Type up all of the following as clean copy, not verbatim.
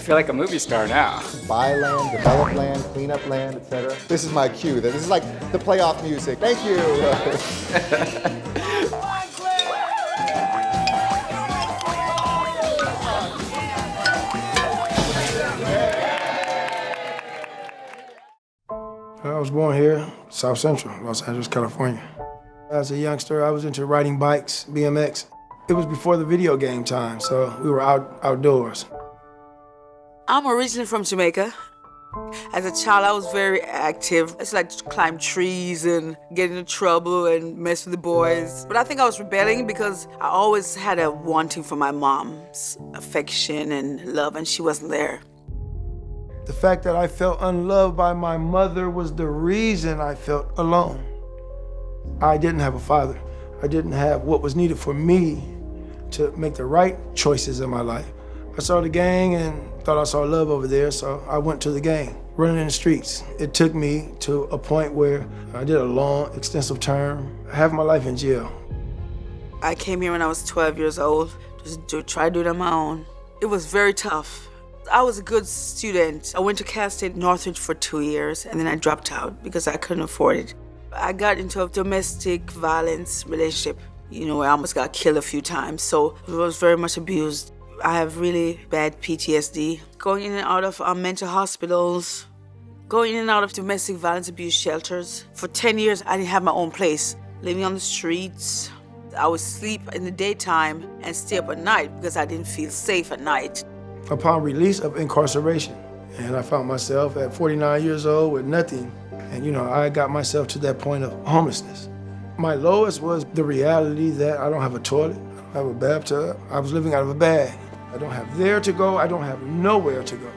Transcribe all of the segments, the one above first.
feel like a movie star now. Buy land, develop land, clean up land, etc. This is my cue. This is like the playoff music. Thank you. I was born here, South Central, Los Angeles, California. As a youngster, I was into riding bikes, BMX. It was before the video game time, so we were outdoors. I'm originally from Jamaica. As a child, I was very active. It's like to climb trees and get into trouble and mess with the boys. But I think I was rebelling because I always had a wanting for my mom's affection and love, and she wasn't there. The fact that I felt unloved by my mother was the reason I felt alone. I didn't have a father. I didn't have what was needed for me to make the right choices in my life. I saw the gang and thought I saw love over there, so I went to the gang, running in the streets. It took me to a point where I did a long, extensive term, half my life in jail. I came here when I was 12 years old, just to try to do it on my own. It was very tough. I was a good student. I went to Cal State Northridge for 2 years, and then I dropped out because I couldn't afford it. I got into a domestic violence relationship, where I almost got killed a few times, so I was very much abused. I have really bad PTSD. Going in and out of mental hospitals, going in and out of domestic violence abuse shelters. For 10 years, I didn't have my own place, living on the streets. I would sleep in the daytime and stay up at night because I didn't feel safe at night. Upon release of incarceration, and I found myself at 49 years old with nothing, and I got myself to that point of homelessness. My lowest was the reality that I don't have a toilet, I don't have a bathtub, I was living out of a bag. I don't have there to go, I don't have nowhere to go.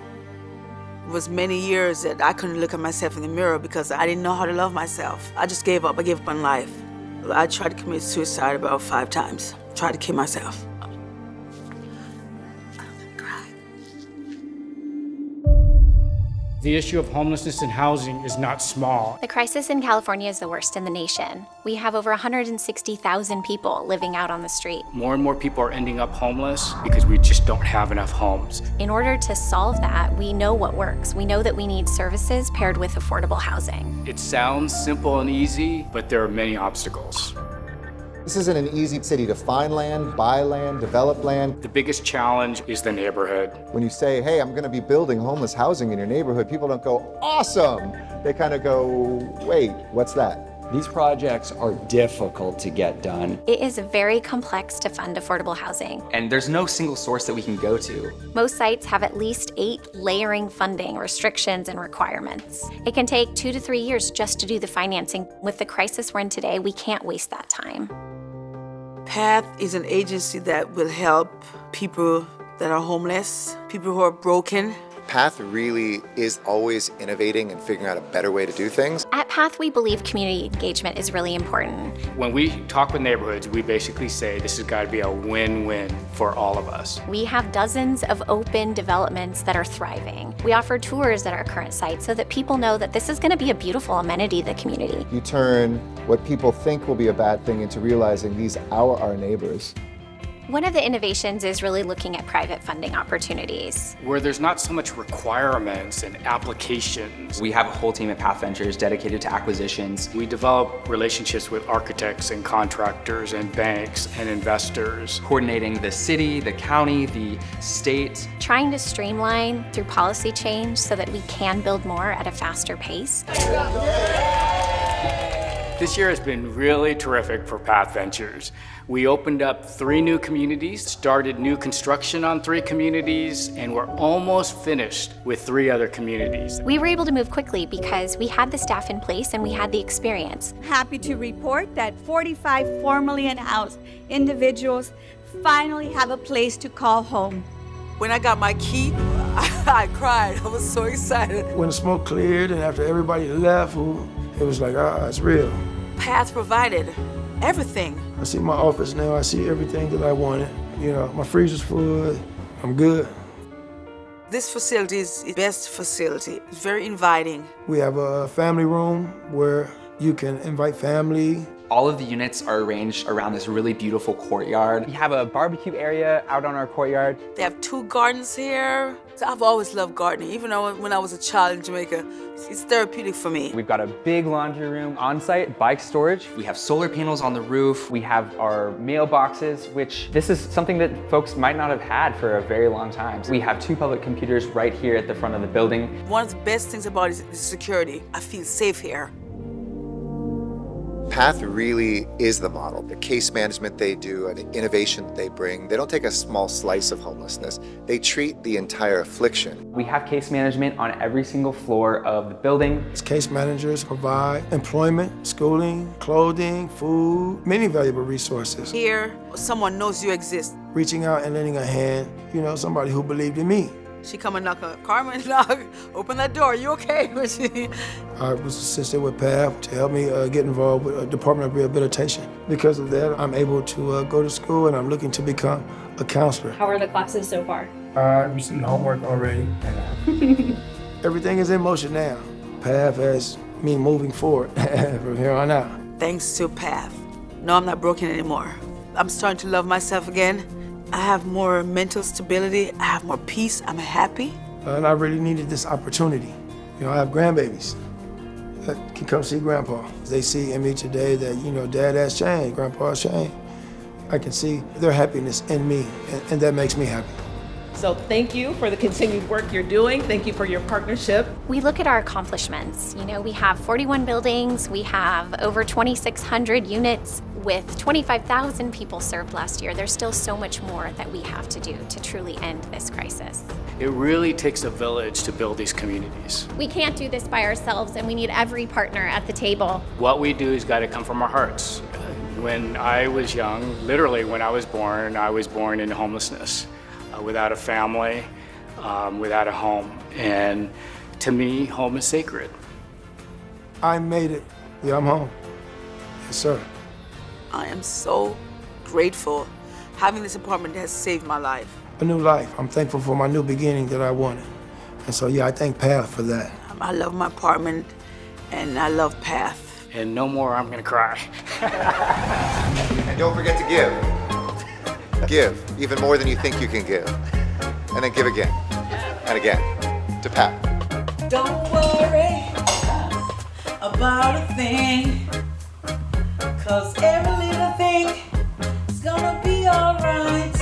It was many years that I couldn't look at myself in the mirror because I didn't know how to love myself. I just gave up, I gave up on life. I tried to commit suicide about 5 times, tried to kill myself. The issue of homelessness and housing is not small. The crisis in California is the worst in the nation. We have over 160,000 people living out on the street. More and more people are ending up homeless because we just don't have enough homes. In order to solve that, we know what works. We know that we need services paired with affordable housing. It sounds simple and easy, but there are many obstacles. This isn't an easy city to find land, buy land, develop land. The biggest challenge is the neighborhood. When you say, hey, I'm gonna be building homeless housing in your neighborhood, people don't go, awesome. They kind of go, wait, what's that? These projects are difficult to get done. It is very complex to fund affordable housing. And there's no single source that we can go to. Most sites have at least 8 layering funding restrictions and requirements. It can take 2 to 3 years just to do the financing. With the crisis we're in today, we can't waste that time. PATH is an agency that will help people that are homeless, people who are broken. PATH really is always innovating and figuring out a better way to do things. At PATH, we believe community engagement is really important. When we talk with neighborhoods, we basically say this has got to be a win-win for all of us. We have dozens of open developments that are thriving. We offer tours at our current site so that people know that this is going to be a beautiful amenity to the community. You turn what people think will be a bad thing into realizing these are our neighbors. One of the innovations is really looking at private funding opportunities. Where there's not so much requirements and applications. We have a whole team at PATH Ventures dedicated to acquisitions. We develop relationships with architects and contractors and banks and investors. Coordinating the city, the county, the state. Trying to streamline through policy change so that we can build more at a faster pace. This year has been really terrific for PATH Ventures. We opened up 3 new communities, started new construction on 3 communities, and we're almost finished with 3 other communities. We were able to move quickly because we had the staff in place and we had the experience. Happy to report that 45 formerly unhoused individuals finally have a place to call home. When I got my key, I cried. I was so excited. When the smoke cleared and after everybody left, it was like, it's real. PATH provided everything. I see my office now, I see everything that I wanted. My freezer's full, I'm good. This facility is the best facility. It's very inviting. We have a family room where you can invite family. All of the units are arranged around this really beautiful courtyard. We have a barbecue area out on our courtyard. They have 2 gardens here. So I've always loved gardening, even though when I was a child in Jamaica. It's therapeutic for me. We've got a big laundry room, on-site bike storage. We have solar panels on the roof. We have our mailboxes, which this is something that folks might not have had for a very long time. We have 2 public computers right here at the front of the building. One of the best things about it is the security. I feel safe here. PATH really is the model. The case management they do, the innovation that they bring, they don't take a small slice of homelessness. They treat the entire affliction. We have case management on every single floor of the building. Case managers provide employment, schooling, clothing, food, many valuable resources. Here, someone knows you exist. Reaching out and lending a hand, somebody who believed in me. She come and knock on, Carmen, knock, open that door, you okay? I was assisted with PATH to help me get involved with the Department of Rehabilitation. Because of that, I'm able to go to school and I'm looking to become a counselor. How are the classes so far? I received homework already. Everything is in motion now. PATH has me moving forward from here on out. Thanks to PATH. No, I'm not broken anymore. I'm starting to love myself again. I have more mental stability, I have more peace, I'm happy. And I really needed this opportunity. I have grandbabies that can come see Grandpa. They see in me today that, Dad has changed, Grandpa has changed. I can see their happiness in me, and that makes me happy. So thank you for the continued work you're doing. Thank you for your partnership. We look at our accomplishments. We have 41 buildings, we have over 2,600 units with 25,000 people served last year. There's still so much more that we have to do to truly end this crisis. It really takes a village to build these communities. We can't do this by ourselves, and we need every partner at the table. What we do has got to come from our hearts. When I was young, literally when I was born in homelessness. Without a family, without a home. And to me, home is sacred. I made it. Yeah, I'm home. Yes, sir. I am so grateful. Having this apartment has saved my life. A new life. I'm thankful for my new beginning that I wanted. And so, I thank PATH for that. I love my apartment, and I love PATH. And no more I'm gonna cry. And don't forget to give. Give, even more than you think you can give. And then give again, and again, to PATH. Don't worry about a thing, 'cause every little thing is gonna be alright.